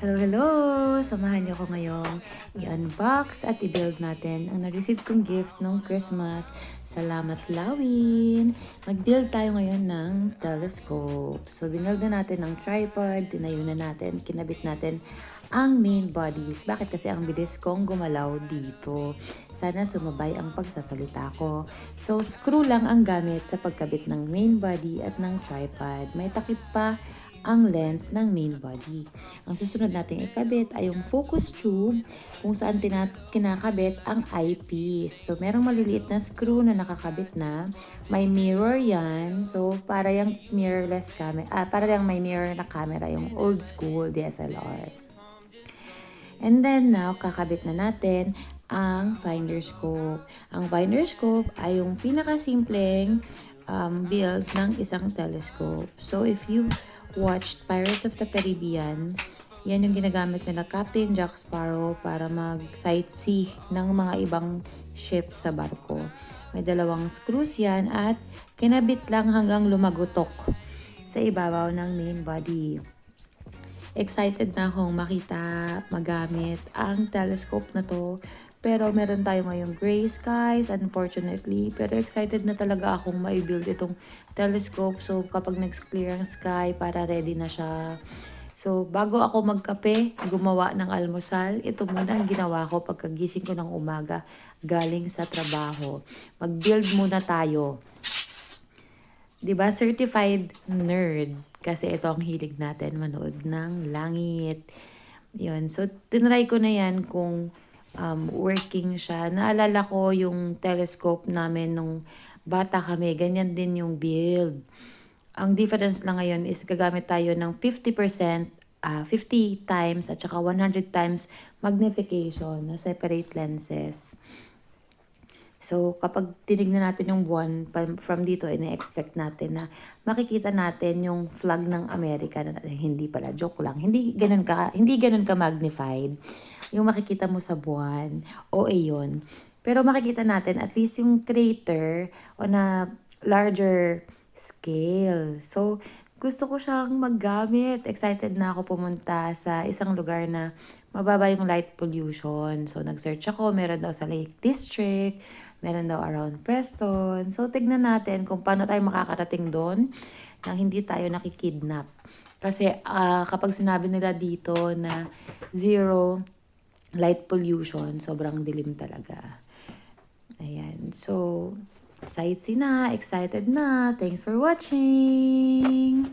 Hello, hello! Samahan niyo ko ngayong i-unbox at i-build natin ang na-receive kong gift nung Christmas. Salamat, Lawin! Mag-build tayo ngayon ng telescope. So, binuild na natin ang tripod, tinayo na natin, kinabit natin ang main bodies. Bakit? Kasi ang bilis kong gumalaw dito. Sana sumabay ang pagsasalita ko. So, screw lang ang gamit sa pagkabit ng main body at ng tripod. May takip pa ang lens ng main body. Ang susunod nating ikabit ay yung focus tube kung saan kinakabit ang eyepiece. So, merong maliliit na screw na nakakabit na. May mirror yan. So, para yung mirrorless camera, para yung may mirror na camera, yung old school DSLR. And then now, kakabit na natin ang finder scope. Ang finder scope ay yung pinakasimpleng build ng isang telescope. So, if you watched Pirates of the Caribbean, yan yung ginagamit nila Captain Jack Sparrow para mag-sightsee ng mga ibang ships sa barko. May dalawang screws yan at kinabit lang hanggang lumagutok sa ibabaw ng main body. Excited na akong makita, magamit ang telescope na to. Pero meron tayo ngayong gray skies, unfortunately. Pero excited na talaga akong ma-build itong telescope. So, kapag nag-clear ang sky, para ready na siya. So, bago ako magkape, gumawa ng almusal, ito muna ang ginawa ko pagkagising ko ng umaga galing sa trabaho. Mag-build muna tayo. 'Di ba? Certified nerd. Kasi ito ang hilig natin, manood ng langit. Yun. So, tinry ko na yan kung working siya. Naalala ko yung telescope namin nung bata kami. Ganyan din yung build. Ang difference lang ngayon is gagamit tayo ng 50%, 50 times at saka 100 times magnification na separate lenses. So, kapag tinignan natin yung buwan from dito, ina-expect natin na makikita natin yung flag ng Amerika na hindi pala, joke lang. Hindi ganun ka magnified. Yung makikita mo sa buwan, o yun. Pero makikita natin at least yung crater on a larger scale. So, gusto ko siyang maggamit. Excited na ako pumunta sa isang lugar na mababa yung light pollution. So, nag-search ako. Meron daw sa Lake District. Meron daw around Preston. So, tignan natin kung paano tayo makakarating doon nang hindi tayo nakikidnap. Kasi kapag sinabi nila dito na zero light pollution, sobrang dilim talaga. Ayan. So, sightsee na. Excited na. Thanks for watching!